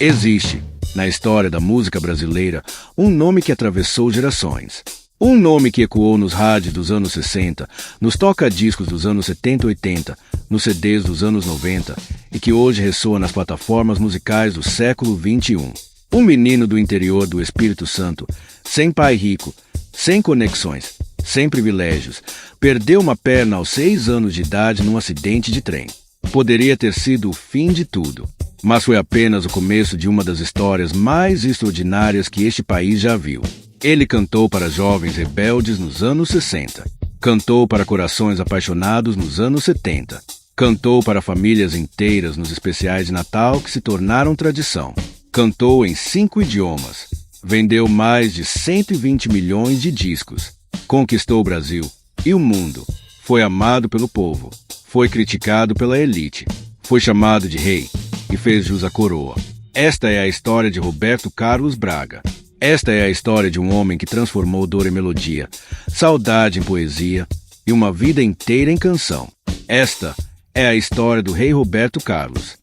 Existe, na história da música brasileira, um nome que atravessou gerações. Um nome que ecoou nos rádios dos anos 60, nos toca-discos dos anos 70 e 80, nos CDs dos anos 90 e que hoje ressoa nas plataformas musicais do século XXI. Um menino do interior do Espírito Santo, sem pai rico, sem conexões, sem privilégios, perdeu uma perna aos 6 anos de idade num acidente de trem. Poderia ter sido o fim de tudo, mas foi apenas o começo de uma das histórias mais extraordinárias que este país já viu. Ele cantou para jovens rebeldes nos anos 60. Cantou para corações apaixonados nos anos 70. Cantou para famílias inteiras nos especiais de Natal que se tornaram tradição. Cantou em 5 idiomas. Vendeu mais de 120 milhões de discos. Conquistou o Brasil e o mundo. Foi amado pelo povo. Foi criticado pela elite. Foi chamado de rei e fez jus à coroa. Esta é a história de Roberto Carlos Braga. Esta é a história de um homem que transformou dor em melodia, saudade em poesia e uma vida inteira em canção. Esta é a história do rei Roberto Carlos.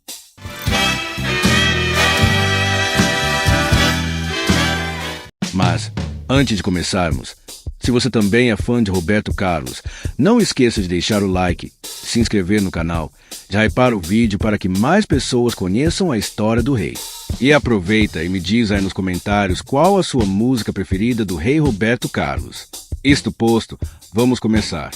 Mas, antes de começarmos, se você também é fã de Roberto Carlos, não esqueça de deixar o like, se inscrever no canal, de hypar o vídeo para que mais pessoas conheçam a história do rei. E aproveita e me diz aí nos comentários qual a sua música preferida do rei Roberto Carlos. Isto posto, vamos começar.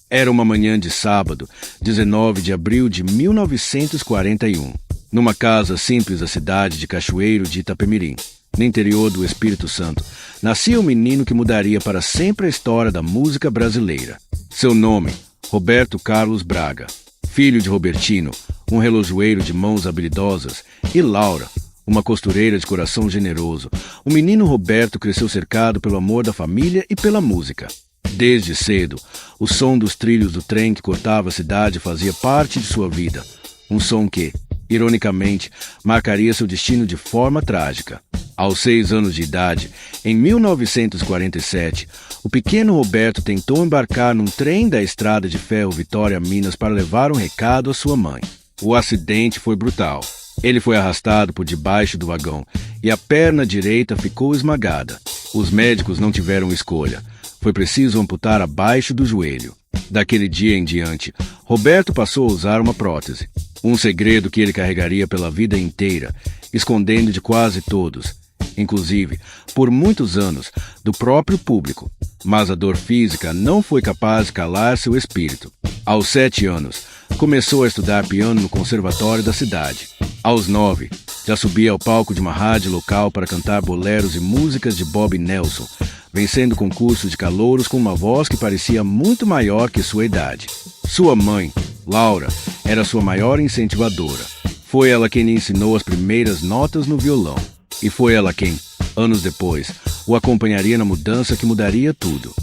Era uma manhã de sábado, 19 de abril de 1941, numa casa simples da cidade de Cachoeiro de Itapemirim, no interior do Espírito Santo, nascia um menino que mudaria para sempre a história da música brasileira. Seu nome, Roberto Carlos Braga, filho de Robertino, um relojoeiro de mãos habilidosas, e Laura, uma costureira de coração generoso. O menino Roberto cresceu cercado pelo amor da família e pela música. Desde cedo, o som dos trilhos do trem que cortava a cidade fazia parte de sua vida. Um som que, ironicamente, marcaria seu destino de forma trágica. Aos 6 anos de idade, em 1947, o pequeno Roberto tentou embarcar num trem da estrada de ferro Vitória a Minas para levar um recado à sua mãe. O acidente foi brutal. Ele foi arrastado por debaixo do vagão e a perna direita ficou esmagada. Os médicos não tiveram escolha. Foi preciso amputar abaixo do joelho. Daquele dia em diante, Roberto passou a usar uma prótese. Um segredo que ele carregaria pela vida inteira, escondendo de quase todos, inclusive, por muitos anos, do próprio público. Mas a dor física não foi capaz de calar seu espírito. Aos 7 anos, começou a estudar piano no conservatório da cidade. Aos 9, já subia ao palco de uma rádio local para cantar boleros e músicas de Bob Nelson, vencendo concursos de calouros com uma voz que parecia muito maior que sua idade. Sua mãe, Laura, era sua maior incentivadora. Foi ela quem lhe ensinou as primeiras notas no violão. E foi ela quem, anos depois, o acompanharia na mudança que mudaria tudo.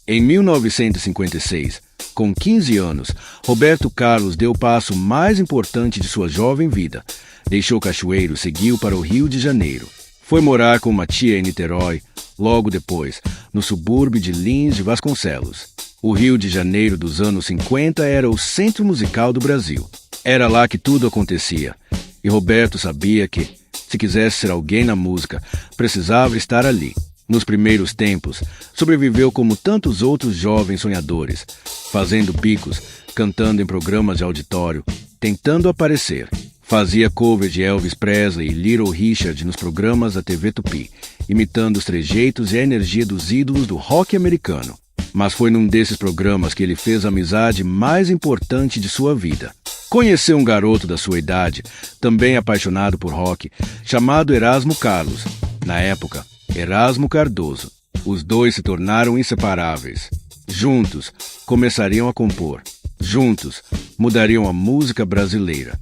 Em 1956, com 15 anos, Roberto Carlos deu o passo mais importante de sua jovem vida. Deixou Cachoeiro e seguiu para o Rio de Janeiro. Foi morar com uma tia em Niterói, logo depois, no subúrbio de Lins de Vasconcelos. O Rio de Janeiro dos anos 50 era o centro musical do Brasil. Era lá que tudo acontecia. E Roberto sabia que, se quisesse ser alguém na música, precisava estar ali. Nos primeiros tempos, sobreviveu como tantos outros jovens sonhadores, fazendo bicos, cantando em programas de auditório, tentando aparecer. Fazia cover de Elvis Presley e Little Richard nos programas da TV Tupi, imitando os trejeitos e a energia dos ídolos do rock americano. Mas foi num desses programas que ele fez a amizade mais importante de sua vida. Conheceu um garoto da sua idade, também apaixonado por rock, chamado Erasmo Carlos. Na época, Erasmo Cardoso. Os dois se tornaram inseparáveis. Juntos, começariam a compor. Juntos, mudariam a música brasileira.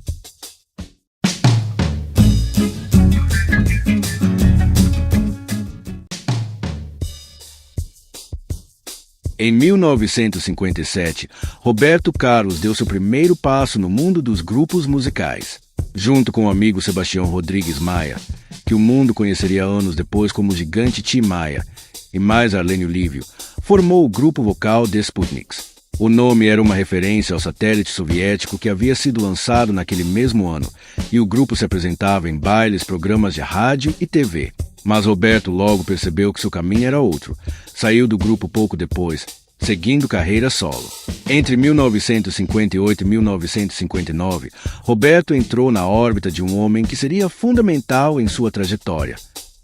Em 1957, Roberto Carlos deu seu primeiro passo no mundo dos grupos musicais. Junto com o amigo Sebastião Rodrigues Maia, que o mundo conheceria anos depois como o gigante Tim Maia, e mais Arlênio Lívio, formou o grupo vocal The Sputniks. O nome era uma referência ao satélite soviético que havia sido lançado naquele mesmo ano, e o grupo se apresentava em bailes, programas de rádio e TV. Mas Roberto logo percebeu que seu caminho era outro. Saiu do grupo pouco depois, seguindo carreira solo. Entre 1958 e 1959, Roberto entrou na órbita de um homem que seria fundamental em sua trajetória: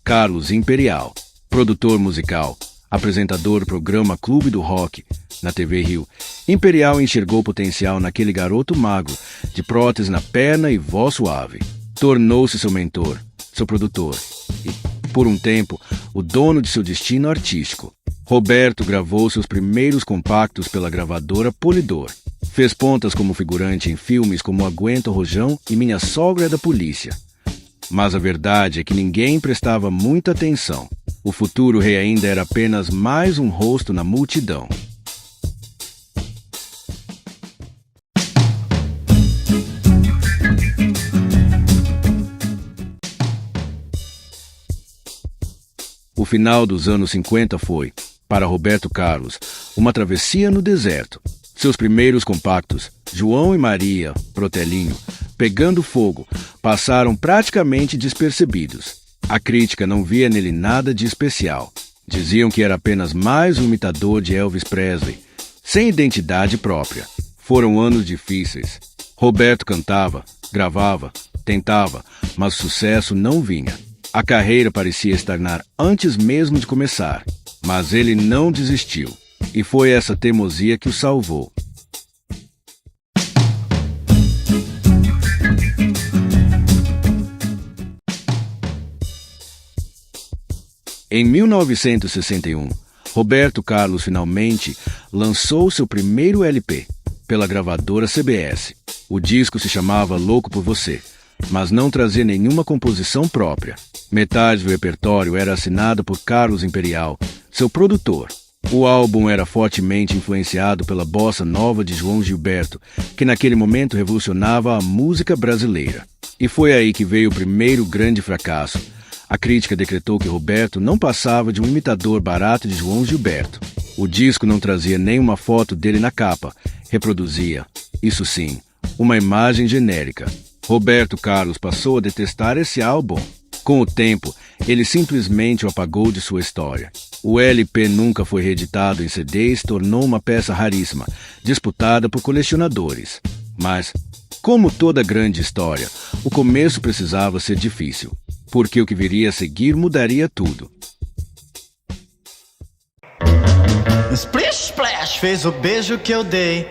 Carlos Imperial, produtor musical, apresentador do programa Clube do Rock, na TV Rio. Imperial enxergou potencial naquele garoto magro, de prótese na perna e voz suave. Tornou-se seu mentor, seu produtor e, por um tempo, o dono de seu destino artístico. Roberto gravou seus primeiros compactos pela gravadora Polydor. Fez pontas como figurante em filmes como Aguento Rojão e Minha Sogra é da Polícia. Mas a verdade é que ninguém prestava muita atenção. O futuro rei ainda era apenas mais um rosto na multidão. O final dos anos 50 foi, para Roberto Carlos, uma travessia no deserto. Seus primeiros compactos, João e Maria, Protelinho, Pegando Fogo, passaram praticamente despercebidos. A crítica não via nele nada de especial. Diziam que era apenas mais um imitador de Elvis Presley, sem identidade própria. Foram anos difíceis. Roberto cantava, gravava, tentava, mas o sucesso não vinha. A carreira parecia estagnar antes mesmo de começar, mas ele não desistiu, e foi essa teimosia que o salvou. Em 1961, Roberto Carlos finalmente lançou seu primeiro LP, pela gravadora CBS. O disco se chamava Louco por Você, mas não trazia nenhuma composição própria. Metade do repertório era assinado por Carlos Imperial, seu produtor. O álbum era fortemente influenciado pela bossa nova de João Gilberto, que naquele momento revolucionava a música brasileira. E foi aí que veio o primeiro grande fracasso. A crítica decretou que Roberto não passava de um imitador barato de João Gilberto. O disco não trazia nenhuma foto dele na capa, reproduzia, isso sim, uma imagem genérica. Roberto Carlos passou a detestar esse álbum. Com o tempo, ele simplesmente o apagou de sua história. O LP nunca foi reeditado em CD e se tornou uma peça raríssima, disputada por colecionadores. Mas, como toda grande história, o começo precisava ser difícil, porque o que viria a seguir mudaria tudo. Splish Splash fez o beijo que eu dei.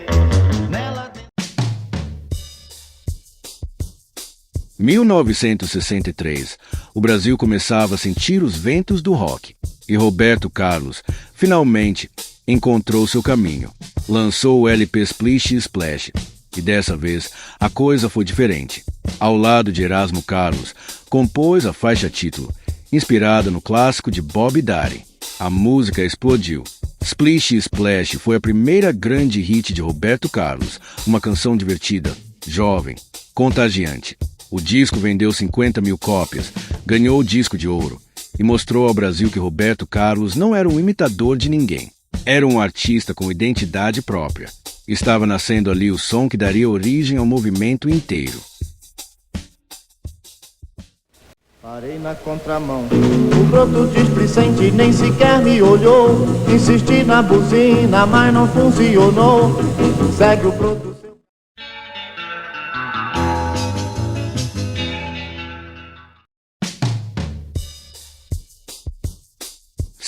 1963, o Brasil começava a sentir os ventos do rock, e Roberto Carlos, finalmente, encontrou seu caminho. Lançou o LP Splish Splash, e dessa vez a coisa foi diferente. Ao lado de Erasmo Carlos, compôs a faixa título, inspirada no clássico de Bob Dylan. A música explodiu. Splish Splash foi a primeira grande hit de Roberto Carlos, uma canção divertida, jovem, contagiante. O disco vendeu 50 mil cópias, ganhou o disco de ouro e mostrou ao Brasil que Roberto Carlos não era um imitador de ninguém. Era um artista com identidade própria. Estava nascendo ali o som que daria origem ao movimento inteiro. Parei na contramão, o broto displicente nem sequer me olhou. Insisti na buzina, mas não funcionou. Segue o broto.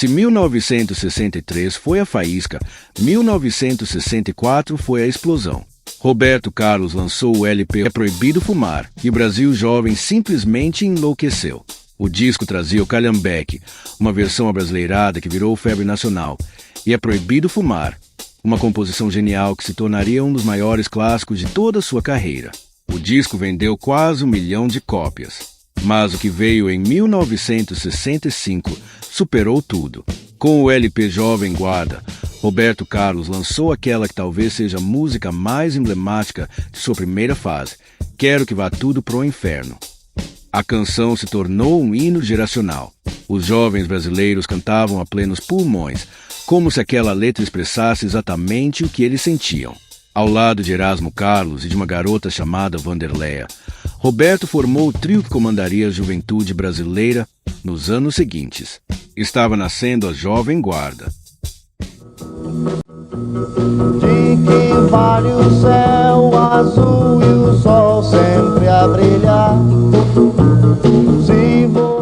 Se 1963 foi a faísca, 1964 foi a explosão. Roberto Carlos lançou o LP É Proibido Fumar e o Brasil jovem simplesmente enlouqueceu. O disco trazia o Calhambeque, uma versão abrasileirada que virou febre nacional, e É Proibido Fumar, uma composição genial que se tornaria um dos maiores clássicos de toda a sua carreira. O disco vendeu quase 1 milhão de cópias. Mas o que veio em 1965 superou tudo. Com o LP Jovem Guarda, Roberto Carlos lançou aquela que talvez seja a música mais emblemática de sua primeira fase, Quero que Vá Tudo Pro Inferno. A canção se tornou um hino geracional. Os jovens brasileiros cantavam a plenos pulmões, como se aquela letra expressasse exatamente o que eles sentiam. Ao lado de Erasmo Carlos e de uma garota chamada Vanderleia, Roberto formou o trio que comandaria a juventude brasileira nos anos seguintes. Estava nascendo a Jovem Guarda. De que vale o céu azul e o sol sempre a brilhar, se você não...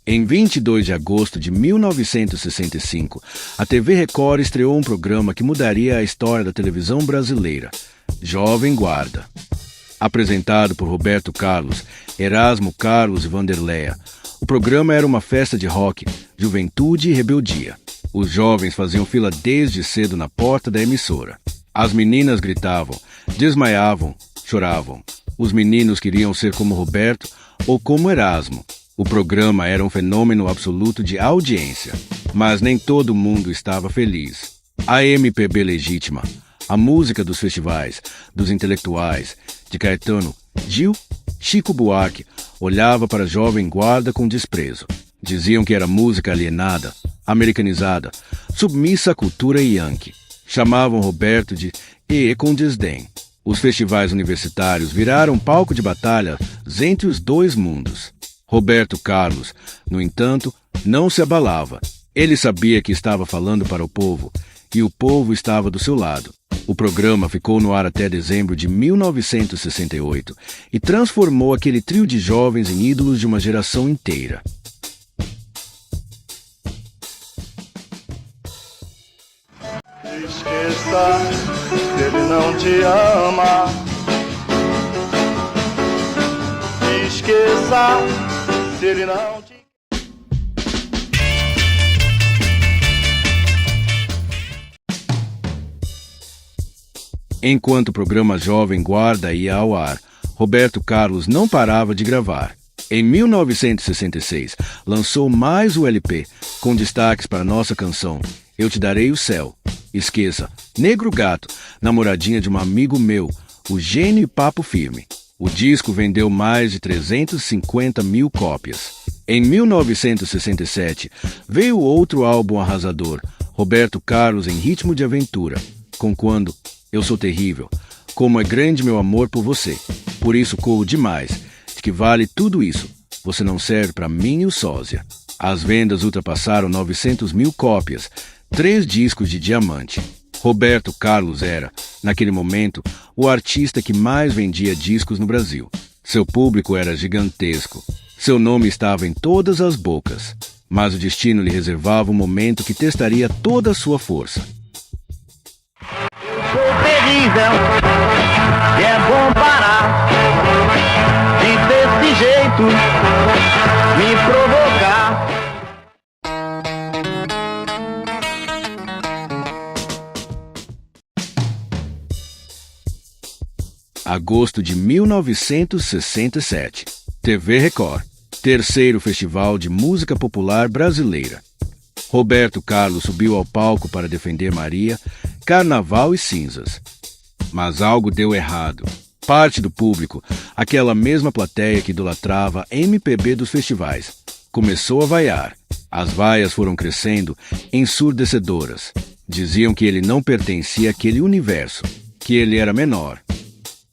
Em 22 de agosto de 1965, a TV Record estreou um programa que mudaria a história da televisão brasileira, Jovem Guarda. Apresentado por Roberto Carlos, Erasmo Carlos e Vanderleia, o programa era uma festa de rock, juventude e rebeldia. Os jovens faziam fila desde cedo na porta da emissora. As meninas gritavam, desmaiavam, choravam. Os meninos queriam ser como Roberto ou como Erasmo. O programa era um fenômeno absoluto de audiência, mas nem todo mundo estava feliz. A MPB legítima, a música dos festivais, dos intelectuais, de Caetano, Gil, Chico Buarque, olhava para a Jovem Guarda com desprezo. Diziam que era música alienada, americanizada, submissa à cultura yankee. Chamavam Roberto de "e" com desdém. Os festivais universitários viraram palco de batalha entre os dois mundos. Roberto Carlos, no entanto, não se abalava. Ele sabia que estava falando para o povo, e o povo estava do seu lado. O programa ficou no ar até dezembro de 1968 e transformou aquele trio de jovens em ídolos de uma geração inteira. Esqueça que ele não te ama. Esqueça se ele não te... Enquanto o programa Jovem Guarda ia ao ar, Roberto Carlos não parava de gravar. Em 1966, lançou mais o LP, com destaques para nossa canção Eu Te Darei o Céu, Esqueça, Negro Gato, Namoradinha de um Amigo Meu, O Gênio e Papo Firme. O disco vendeu mais de 350 mil cópias. Em 1967, veio outro álbum arrasador, Roberto Carlos em Ritmo de Aventura, com Quando Eu Sou Terrível, Como é Grande Meu Amor por Você, Por Isso Corro Demais, De Que Vale Tudo Isso, Você Não Serve Pra Mim e o Sósia. As vendas ultrapassaram 900 mil cópias, 3 discos de diamante. Roberto Carlos era, naquele momento, o artista que mais vendia discos no Brasil. Seu público era gigantesco. Seu nome estava em todas as bocas. Mas o destino lhe reservava um momento que testaria toda a sua força. Eu sou terrível, e é bom parar de desse jeito me provocar. Agosto de 1967. TV Record. Terceiro Festival de Música Popular Brasileira. Roberto Carlos subiu ao palco para defender Maria, Carnaval e Cinzas. Mas algo deu errado. Parte do público, aquela mesma plateia que idolatrava a MPB dos festivais, começou a vaiar. As vaias foram crescendo, ensurdecedoras. Diziam que ele não pertencia àquele universo, que ele era menor.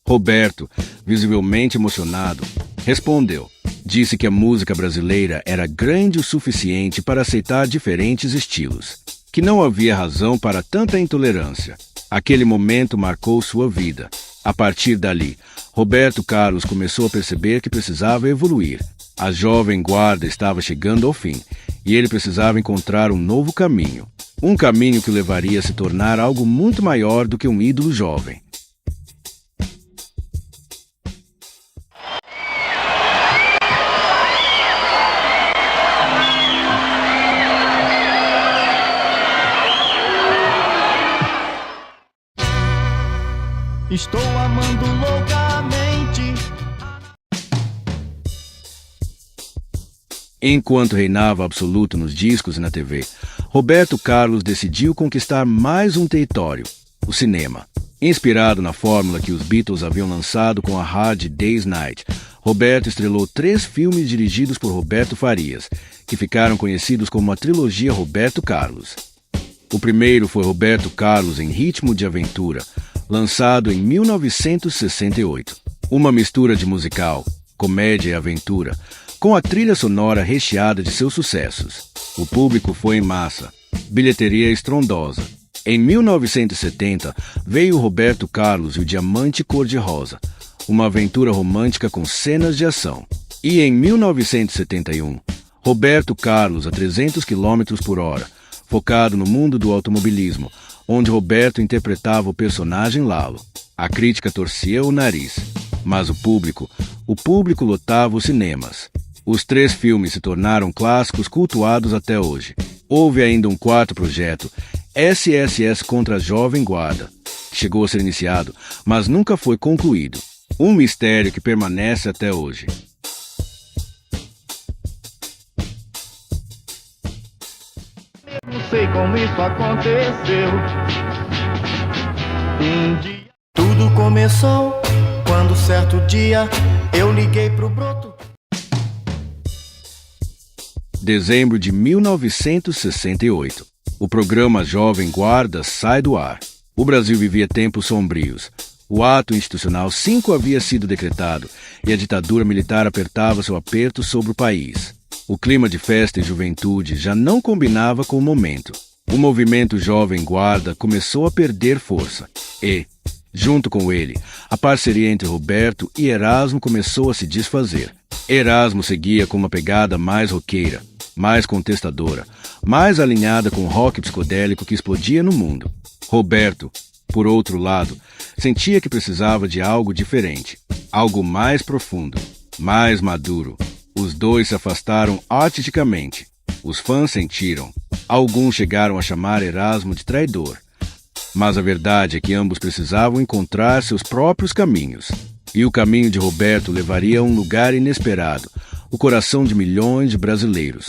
Roberto, visivelmente emocionado, respondeu. Disse que a música brasileira era grande o suficiente para aceitar diferentes estilos, que não havia razão para tanta intolerância. Aquele momento marcou sua vida. A partir dali, Roberto Carlos começou a perceber que precisava evoluir. A Jovem Guarda estava chegando ao fim, e ele precisava encontrar um novo caminho. Um caminho que o levaria a se tornar algo muito maior do que um ídolo jovem. Estou amando loucamente. Enquanto reinava absoluto nos discos e na TV, Roberto Carlos decidiu conquistar mais um território, o cinema. Inspirado na fórmula que os Beatles haviam lançado com a Hard Day's Night, Roberto estrelou 3 filmes dirigidos por Roberto Farias, que ficaram conhecidos como a trilogia Roberto Carlos. O primeiro foi Roberto Carlos em Ritmo de Aventura, lançado em 1968. Uma mistura de musical, comédia e aventura, com a trilha sonora recheada de seus sucessos. O público foi em massa, bilheteria estrondosa. Em 1970, veio Roberto Carlos e o Diamante Cor-de-Rosa, uma aventura romântica com cenas de ação. E em 1971, Roberto Carlos a 300 km por hora, focado no mundo do automobilismo, onde Roberto interpretava o personagem Lalo. A crítica torcia o nariz, mas o público lotava os cinemas. Os 3 filmes se tornaram clássicos cultuados até hoje. Houve ainda um 4º projeto, SSS contra a Jovem Guarda, que chegou a ser iniciado, mas nunca foi concluído. Um mistério que permanece até hoje. Não sei como isso aconteceu. Tudo começou quando certo dia eu liguei pro broto. Dezembro de 1968. O programa Jovem Guarda sai do ar. O Brasil vivia tempos sombrios. O ato institucional 5 havia sido decretado e a ditadura militar apertava seu aperto sobre o país. O clima de festa e juventude já não combinava com o momento. O movimento Jovem Guarda começou a perder força e, junto com ele, a parceria entre Roberto e Erasmo começou a se desfazer. Erasmo seguia com uma pegada mais roqueira, mais contestadora, mais alinhada com o rock psicodélico que explodia no mundo. Roberto, por outro lado, sentia que precisava de algo diferente, algo mais profundo, mais maduro. Os dois se afastaram artisticamente. Os fãs sentiram. Alguns chegaram a chamar Erasmo de traidor. Mas a verdade é que ambos precisavam encontrar seus próprios caminhos. E o caminho de Roberto levaria a um lugar inesperado, o coração de milhões de brasileiros.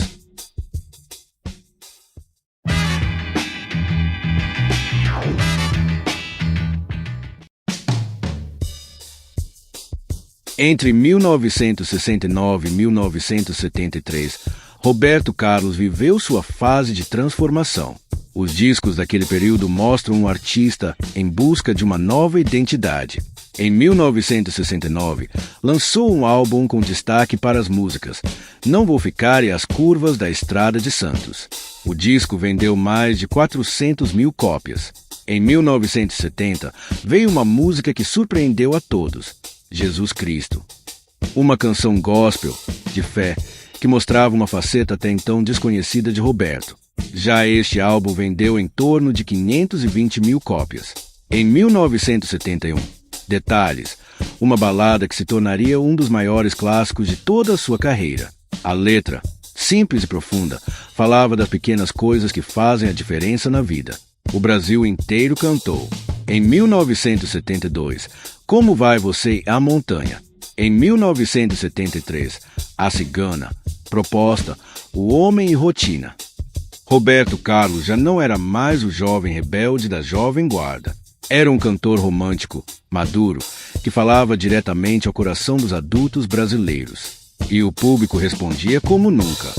Entre 1969 e 1973, Roberto Carlos viveu sua fase de transformação. Os discos daquele período mostram um artista em busca de uma nova identidade. Em 1969, lançou um álbum com destaque para as músicas Não Vou Ficar e As Curvas da Estrada de Santos. O disco vendeu mais de 400 mil cópias. Em 1970, veio uma música que surpreendeu a todos, Jesus Cristo. Uma canção gospel, de fé, que mostrava uma faceta até então desconhecida de Roberto. Já este álbum vendeu em torno de 520 mil cópias. Em 1971, Detalhes, uma balada que se tornaria um dos maiores clássicos de toda a sua carreira. A letra, simples e profunda, falava das pequenas coisas que fazem a diferença na vida. O Brasil inteiro cantou. Em 1972, Como Vai Você à Montanha? Em 1973, A Cigana, Proposta, O Homem e Rotina. Roberto Carlos já não era mais o jovem rebelde da Jovem Guarda. Era um cantor romântico, maduro, que falava diretamente ao coração dos adultos brasileiros. E o público respondia como nunca.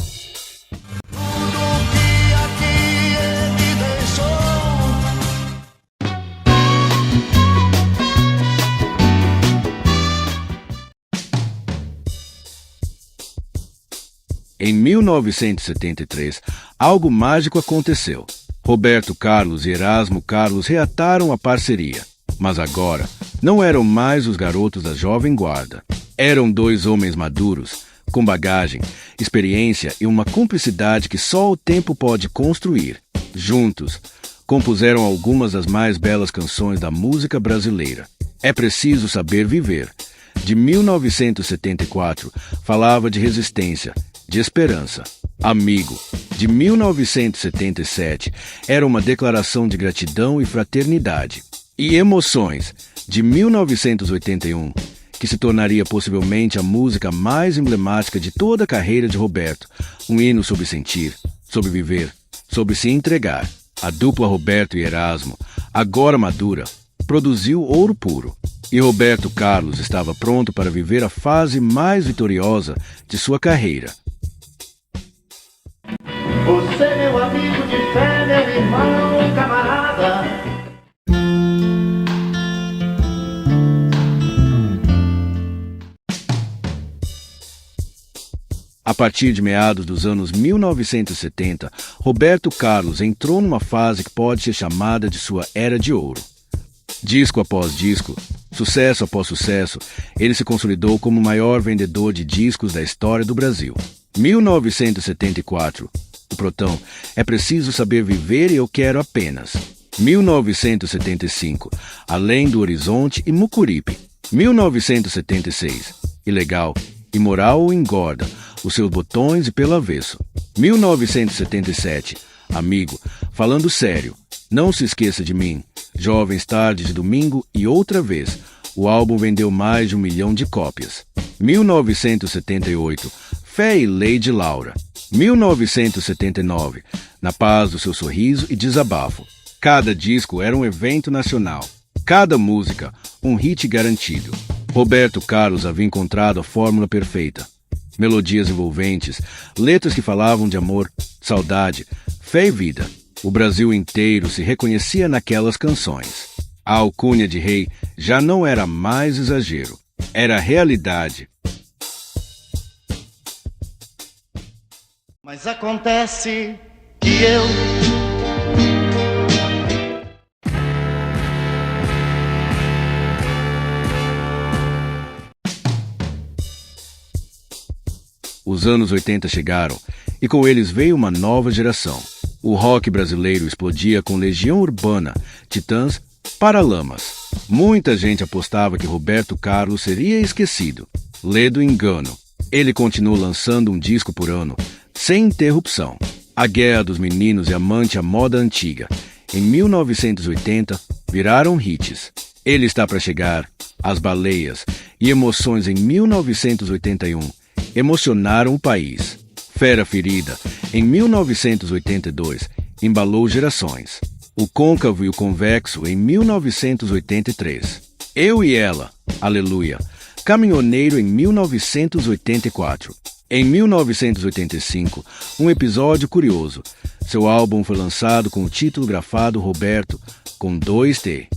Em 1973, algo mágico aconteceu. Roberto Carlos e Erasmo Carlos reataram a parceria. Mas agora, não eram mais os garotos da Jovem Guarda. Eram 2 homens maduros, com bagagem, experiência e uma cumplicidade que só o tempo pode construir. Juntos, compuseram algumas das mais belas canções da música brasileira. É Preciso Saber Viver, de 1974, falava de resistência, de esperança. Amigo, de 1977, era uma declaração de gratidão e fraternidade. e Emoções, de 1981, que se tornaria possivelmente a música mais emblemática de toda a carreira de Roberto, um hino sobre sentir, sobre viver, sobre se entregar. A dupla Roberto e Erasmo, agora madura, produziu ouro puro, e Roberto Carlos estava pronto para viver a fase mais vitoriosa de sua carreira. Você, meu amigo de fé, meu irmão, camarada. A partir de meados dos anos 1970, Roberto Carlos entrou numa fase que pode ser chamada de sua era de ouro. Disco após disco, sucesso após sucesso, ele se consolidou como o maior vendedor de discos da história do Brasil. 1974, o Protão, É Preciso Saber Viver e Eu Quero Apenas. 1975, Além do Horizonte e Mucuripe. 1976, Ilegal, Imoral ou Engorda, Os Seus Botões e Pelo Avesso. 1977, Amigo, Falando Sério, Não Se Esqueça de Mim, Jovens Tardes de Domingo e Outra Vez. O álbum vendeu mais de 1 milhão de cópias. 1978, Fé e Lady Laura. 1979, Na Paz do Seu Sorriso e Desabafo. Cada disco era um evento nacional. Cada música, um hit garantido. Roberto Carlos havia encontrado a fórmula perfeita. Melodias envolventes, letras que falavam de amor, saudade, fé e vida. O Brasil inteiro se reconhecia naquelas canções. A alcunha de rei já não era mais exagero, era realidade. Mas acontece que eu Os anos 80 chegaram e com eles veio uma nova geração. O rock brasileiro explodia com Legião Urbana, Titãs, Paralamas. Muita gente apostava que Roberto Carlos seria esquecido. Ledo engano. Ele continuou lançando um disco por ano, sem interrupção. A Guerra dos Meninos e Amante à Moda Antiga, em 1980, viraram hits. Ele Está Pra Chegar, As Baleias e Emoções em 1981 emocionaram o país. Fera Ferida, em 1982, embalou gerações. O Côncavo e o Convexo, em 1983. Eu e Ela, Aleluia. Caminhoneiro, em 1984. Em 1985, um episódio curioso. Seu álbum foi lançado com o título grafado Roberto, com 2T.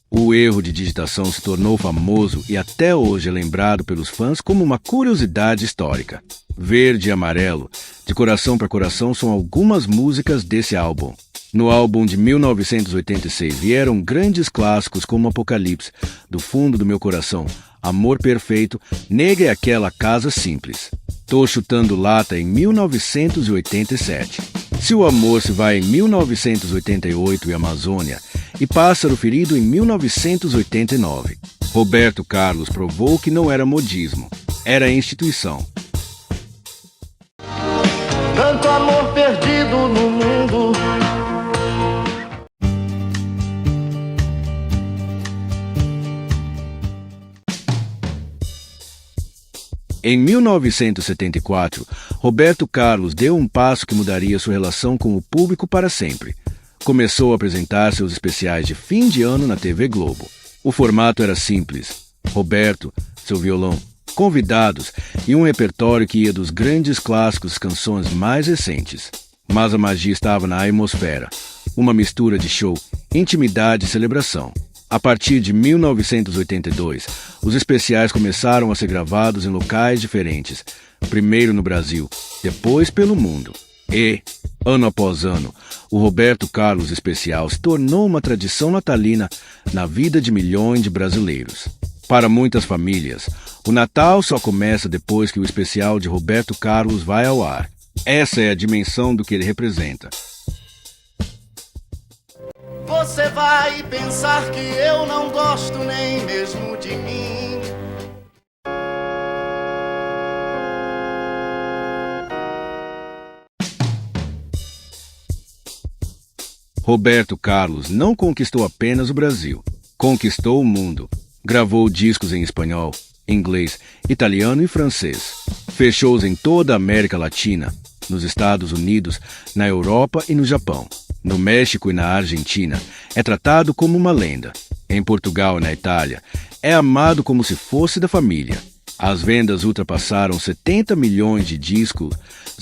O erro de digitação se tornou famoso e até hoje é lembrado pelos fãs como uma curiosidade histórica. Verde e Amarelo, De Coração para Coração são algumas músicas desse álbum. No álbum de 1986 vieram grandes clássicos como Apocalipse, Do Fundo do Meu Coração, Amor Perfeito, Negra é Aquela Casa Simples. Tô Chutando Lata em 1987. Se o Amor Se Vai em 1988 e Amazônia, e Pássaro Ferido em 1989. Roberto Carlos provou que não era modismo, era instituição. tanto amor perdido no mundo. Em 1974, Roberto Carlos deu um passo que mudaria sua relação com o público para sempre. Começou a apresentar seus especiais de fim de ano na TV Globo. O formato era simples. Roberto, seu violão, convidados e um repertório que ia dos grandes clássicos às canções mais recentes. Mas a magia estava na atmosfera. Uma mistura de show, intimidade e celebração. A partir de 1982, os especiais começaram a ser gravados em locais diferentes, primeiro no Brasil, depois pelo mundo. E, ano após ano, o Roberto Carlos Especial se tornou uma tradição natalina na vida de milhões de brasileiros. Para muitas famílias, o Natal só começa depois que o especial de Roberto Carlos vai ao ar. Essa é a dimensão do que ele representa. Você vai pensar que eu não gosto nem mesmo de mim. Roberto Carlos não conquistou apenas o Brasil. Conquistou o mundo. Gravou discos em espanhol, inglês, italiano e francês. Fez shows em toda a América Latina, nos Estados Unidos, na Europa e no Japão. No México e na Argentina, é tratado como uma lenda. Em Portugal e na Itália, é amado como se fosse da família. As vendas ultrapassaram 70 milhões de discos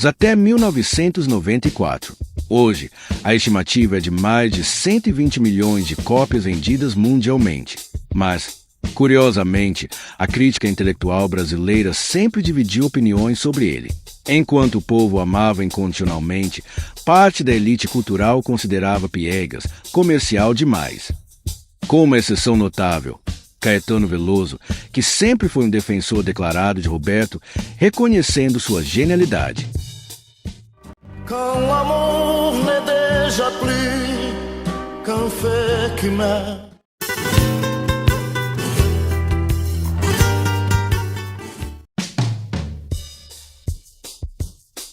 até 1994. Hoje, a estimativa é de mais de 120 milhões de cópias vendidas mundialmente. Mas, curiosamente, a crítica intelectual brasileira sempre dividiu opiniões sobre ele. Enquanto o povo o amava incondicionalmente, parte da elite cultural o considerava piegas, comercial demais. Com uma exceção notável, Caetano Veloso, que sempre foi um defensor declarado de Roberto, reconhecendo sua genialidade. Quand l'amour n'est déjà plus qu'un fait qui meurt.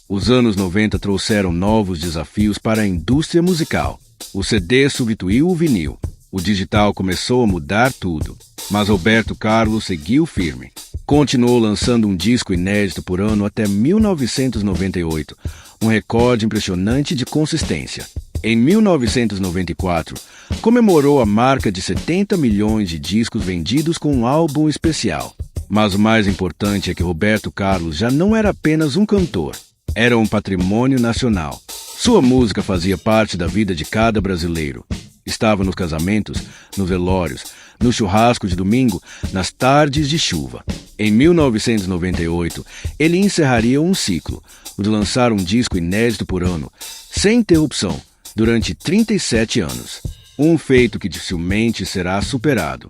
Os anos 90 trouxeram novos desafios para a indústria musical. O CD substituiu o vinil. O digital começou a mudar tudo. Mas Roberto Carlos seguiu firme. Continuou lançando um disco inédito por ano até 1998, um recorde impressionante de consistência. Em 1994, comemorou a marca de 70 milhões de discos vendidos com um álbum especial. Mas o mais importante é que Roberto Carlos já não era apenas um cantor, era um patrimônio nacional. Sua música fazia parte da vida de cada brasileiro. Estava nos casamentos, nos velórios, no churrasco de domingo, nas tardes de chuva. Em 1998, ele encerraria um ciclo, o de lançar um disco inédito por ano, sem interrupção, durante 37 anos. Um feito que dificilmente será superado.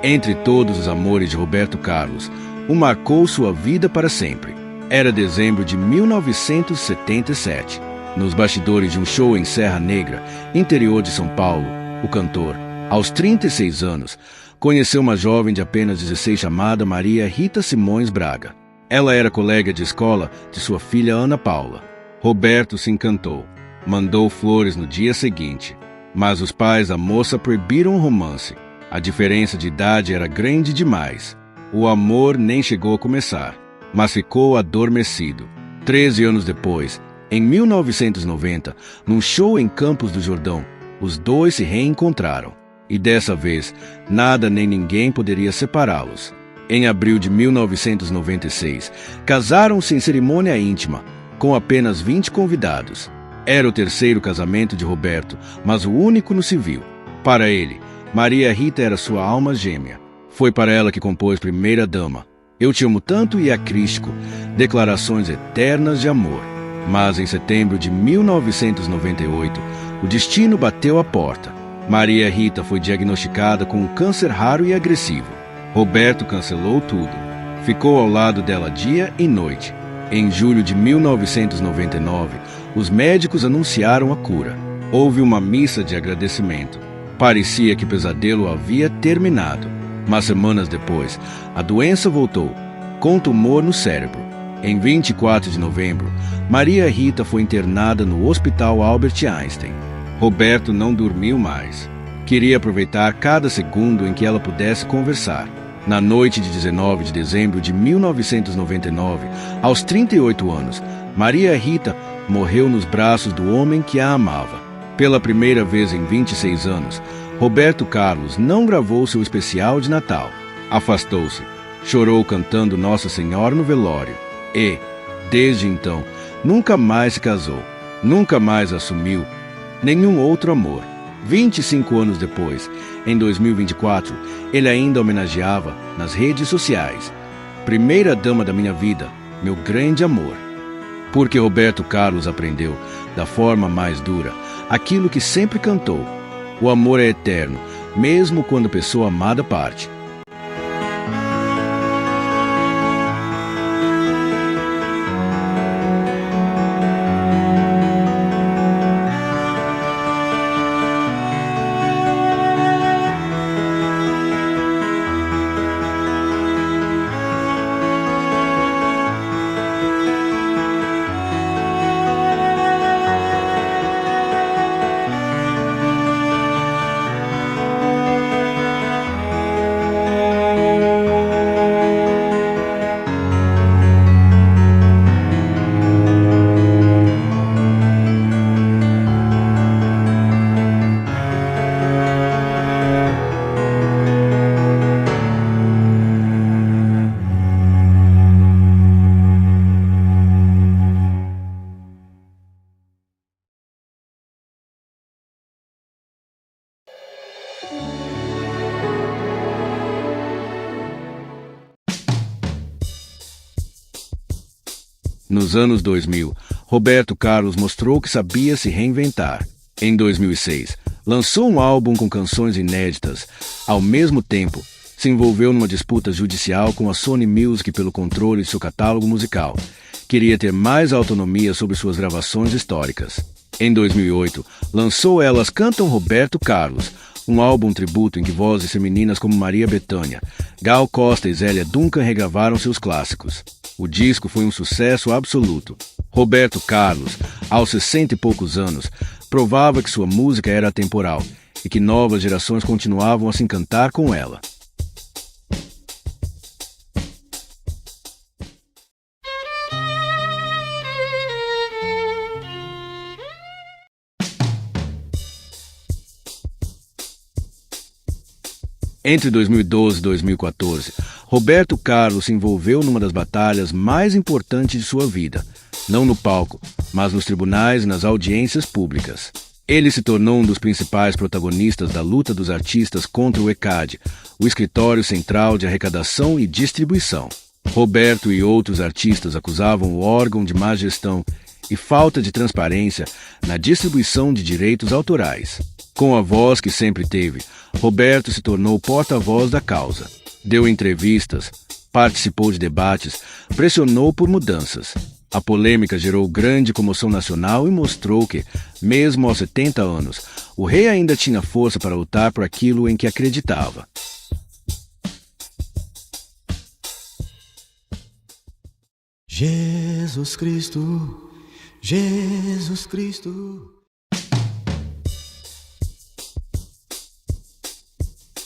Entre todos os amores de Roberto Carlos, um marcou sua vida para sempre. Era dezembro de 1977. Nos bastidores de um show em Serra Negra, interior de São Paulo, o cantor, aos 36 anos, conheceu uma jovem de apenas 16 chamada Maria Rita Simões Braga. Ela era colega de escola de sua filha Ana Paula. Roberto se encantou. Mandou flores no dia seguinte. Mas os pais da moça proibiram o romance. A diferença de idade era grande demais. O amor nem chegou a começar, mas ficou adormecido. 13 anos depois, em 1990, num show em Campos do Jordão, os dois se reencontraram. E dessa vez, nada nem ninguém poderia separá-los. Em abril de 1996, casaram-se em cerimônia íntima, com apenas 20 convidados. Era o terceiro casamento de Roberto, mas o único no civil. Para ele, Maria Rita era sua alma gêmea. Foi para ela que compôs Primeira Dama, Eu Te Amo Tanto e Acrístico, declarações eternas de amor. Mas em setembro de 1998, o destino bateu à porta. Maria Rita foi diagnosticada com um câncer raro e agressivo. Roberto cancelou tudo. Ficou ao lado dela dia e noite. Em julho de 1999, os médicos anunciaram a cura. Houve uma missa de agradecimento. Parecia que o pesadelo havia terminado. Mas semanas depois, a doença voltou, com tumor no cérebro. Em 24 de novembro, Maria Rita foi internada no Hospital Albert Einstein. Roberto não dormiu mais. Queria aproveitar cada segundo em que ela pudesse conversar. Na noite de 19 de dezembro de 1999, aos 38 anos, Maria Rita morreu nos braços do homem que a amava. Pela primeira vez em 26 anos, Roberto Carlos não gravou seu especial de Natal. Afastou-se, chorou cantando Nossa Senhora no velório e, desde então, nunca mais se casou, nunca mais assumiu nenhum outro amor. 25 anos depois, em 2024, ele ainda homenageava nas redes sociais: Primeira dama da minha vida, meu grande amor. Porque Roberto Carlos aprendeu, da forma mais dura, aquilo que sempre cantou: o amor é eterno, mesmo quando a pessoa amada parte. Nos anos 2000, Roberto Carlos mostrou que sabia se reinventar. Em 2006, lançou um álbum com canções inéditas. Ao mesmo tempo, se envolveu numa disputa judicial com a Sony Music pelo controle de seu catálogo musical. Queria ter mais autonomia sobre suas gravações históricas. Em 2008, lançou Elas Cantam Roberto Carlos, um álbum tributo em que vozes femininas como Maria Bethânia, Gal Costa e Zélia Duncan regravaram seus clássicos. O disco foi um sucesso absoluto. Roberto Carlos, aos 60 e poucos anos, provava que sua música era atemporal e que novas gerações continuavam a se encantar com ela. Entre 2012 e 2014, Roberto Carlos se envolveu numa das batalhas mais importantes de sua vida, não no palco, mas nos tribunais e nas audiências públicas. Ele se tornou um dos principais protagonistas da luta dos artistas contra o ECAD, o Escritório Central de Arrecadação e Distribuição. Roberto e outros artistas acusavam o órgão de má gestão e falta de transparência na distribuição de direitos autorais. Com a voz que sempre teve, Roberto se tornou porta-voz da causa. Deu entrevistas, participou de debates, pressionou por mudanças. A polêmica gerou grande comoção nacional e mostrou que, mesmo aos 70 anos, o rei ainda tinha força para lutar por aquilo em que acreditava. Jesus Cristo, Jesus Cristo.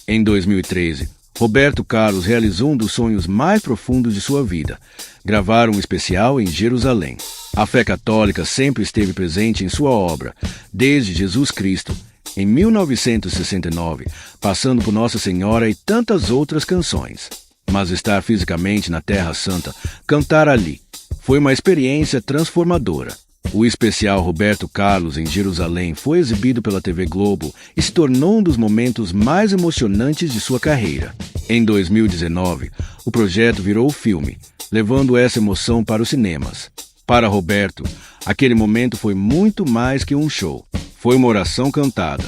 Em 2013, Roberto Carlos realizou um dos sonhos mais profundos de sua vida: gravar um especial em Jerusalém. A fé católica sempre esteve presente em sua obra, desde Jesus Cristo, em 1969, passando por Nossa Senhora e tantas outras canções. Mas estar fisicamente na Terra Santa, cantar ali, foi uma experiência transformadora. O especial Roberto Carlos em Jerusalém foi exibido pela TV Globo e se tornou um dos momentos mais emocionantes de sua carreira. Em 2019, o projeto virou filme, levando essa emoção para os cinemas. Para Roberto, aquele momento foi muito mais que um show. Foi uma oração cantada.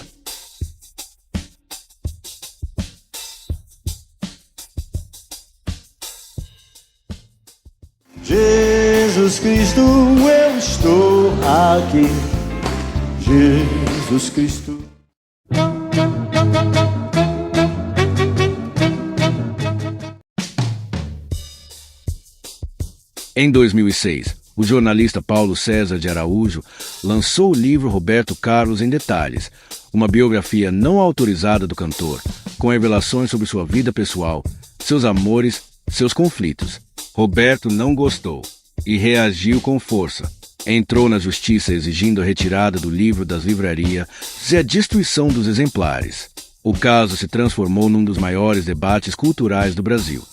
Jesus Cristo, eu estou aqui. Jesus Cristo. Em 2006, o jornalista Paulo César de Araújo lançou o livro Roberto Carlos em Detalhes, uma biografia não autorizada do cantor, com revelações sobre sua vida pessoal, seus amores, seus conflitos. Roberto não gostou e reagiu com força. Entrou na justiça exigindo a retirada do livro das livrarias e a destruição dos exemplares. O caso se transformou num dos maiores debates culturais do Brasil.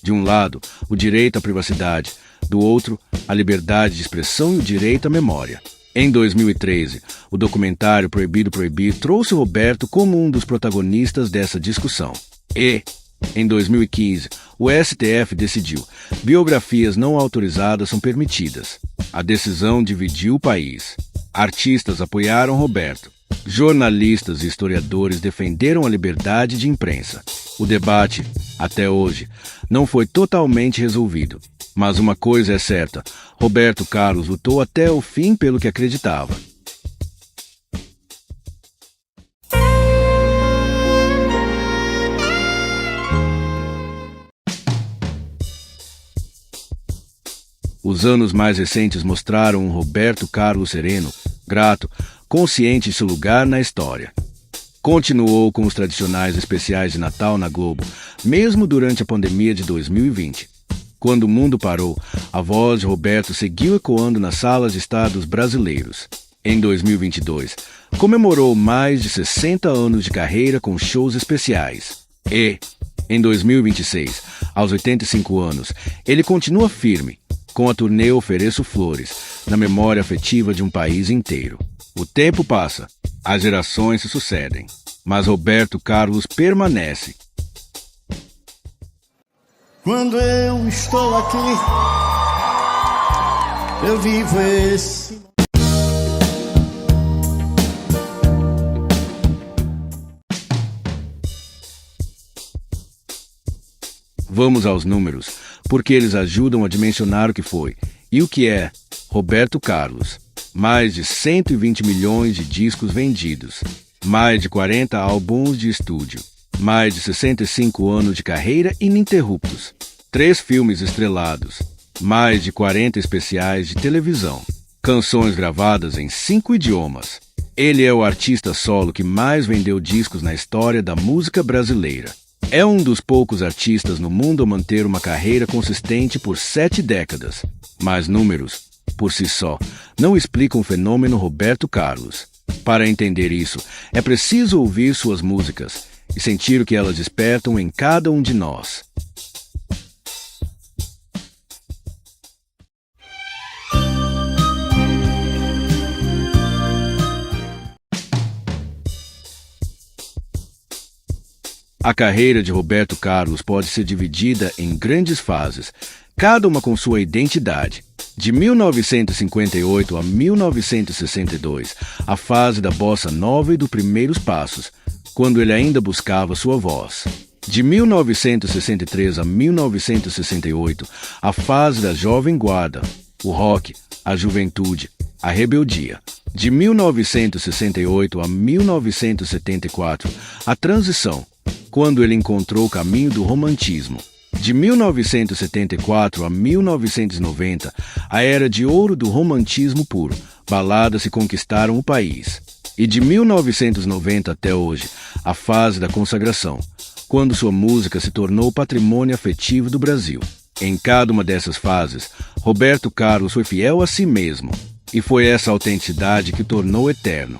De um lado, o direito à privacidade, do outro, a liberdade de expressão e o direito à memória. Em 2013, o documentário Proibido Proibir trouxe Roberto como um dos protagonistas dessa discussão. E, em 2015, o STF decidiu: biografias não autorizadas são permitidas. A decisão dividiu o país. Artistas apoiaram Roberto. Jornalistas e historiadores defenderam a liberdade de imprensa. O debate, até hoje, não foi totalmente resolvido. Mas uma coisa é certa: Roberto Carlos lutou até o fim pelo que acreditava. Os anos mais recentes mostraram um Roberto Carlos sereno, grato, consciente de seu lugar na história. Continuou com os tradicionais especiais de Natal na Globo, mesmo durante a pandemia de 2020. Quando o mundo parou, a voz de Roberto seguiu ecoando nas salas de estar dos brasileiros. Em 2022, comemorou mais de 60 anos de carreira com shows especiais. E, em 2026, aos 85 anos, ele continua firme, com a turnê Ofereço Flores, na memória afetiva de um país inteiro. O tempo passa, as gerações se sucedem, mas Roberto Carlos permanece. Quando eu estou aqui, eu vivo esse. Vamos aos números, porque eles ajudam a dimensionar o que foi e o que é Roberto Carlos. Mais de 120 milhões de discos vendidos, mais de 40 álbuns de estúdio, mais de 65 anos de carreira ininterruptos, 3 filmes estrelados, mais de 40 especiais de televisão, canções gravadas em 5 idiomas. Ele é o artista solo que mais vendeu discos na história da música brasileira. É um dos poucos artistas no mundo a manter uma carreira consistente por 7 décadas. Mas números, por si só, não explicam o fenômeno Roberto Carlos. Para entender isso, é preciso ouvir suas músicas e sentir o que elas despertam em cada um de nós. A carreira de Roberto Carlos pode ser dividida em grandes fases, cada uma com sua identidade. De 1958 a 1962, a fase da bossa nova e dos primeiros passos, quando ele ainda buscava sua voz. De 1963 a 1968, a fase da jovem guarda, o rock, a juventude, a rebeldia. De 1968 a 1974, a transição, quando ele encontrou o caminho do romantismo. De 1974 a 1990, a era de ouro do romantismo puro, baladas que conquistaram o país. E de 1990 até hoje, a fase da consagração, quando sua música se tornou patrimônio afetivo do Brasil. Em cada uma dessas fases, Roberto Carlos foi fiel a si mesmo, e foi essa autenticidade que o tornou eterno.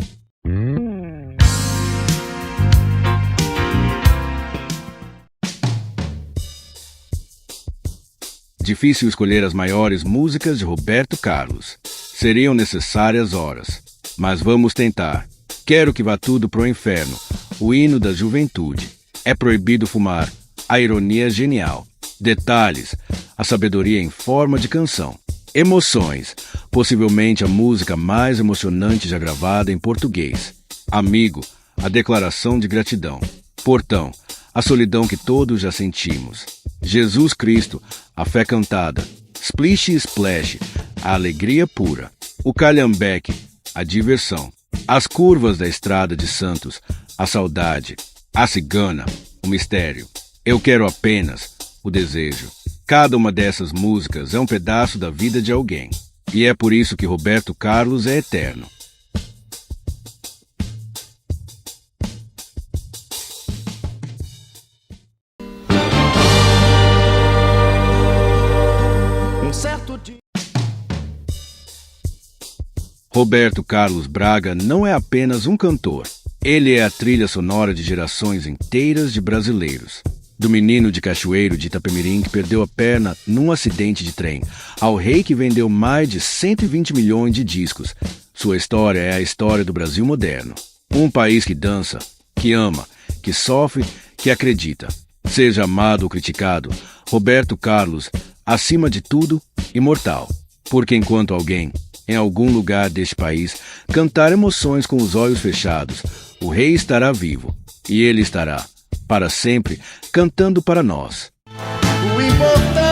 Difícil escolher as maiores músicas de Roberto Carlos. Seriam necessárias horas. Mas vamos tentar. Quero que vá tudo pro inferno. O hino da juventude. É proibido fumar. A ironia é genial. Detalhes. A sabedoria em forma de canção. Emoções. Possivelmente a música mais emocionante já gravada em português. Amigo. A declaração de gratidão. Portão. A solidão que todos já sentimos. Jesus Cristo, a fé cantada. Splish e Splash, a alegria pura. O Calhambeque, a diversão. As curvas da estrada de Santos, a saudade. A cigana, o mistério. Eu quero apenas o desejo. Cada uma dessas músicas é um pedaço da vida de alguém. E é por isso que Roberto Carlos é eterno. Roberto Carlos Braga não é apenas um cantor. Ele é a trilha sonora de gerações inteiras de brasileiros. Do menino de Cachoeiro de Itapemirim que perdeu a perna num acidente de trem, ao rei que vendeu mais de 120 milhões de discos. Sua história é a história do Brasil moderno. Um país que dança, que ama, que sofre, que acredita. Seja amado ou criticado, Roberto Carlos, acima de tudo, imortal. Porque enquanto alguém, em algum lugar deste país, cantar emoções com os olhos fechados, o rei estará vivo, e ele estará, para sempre, cantando para nós. O importante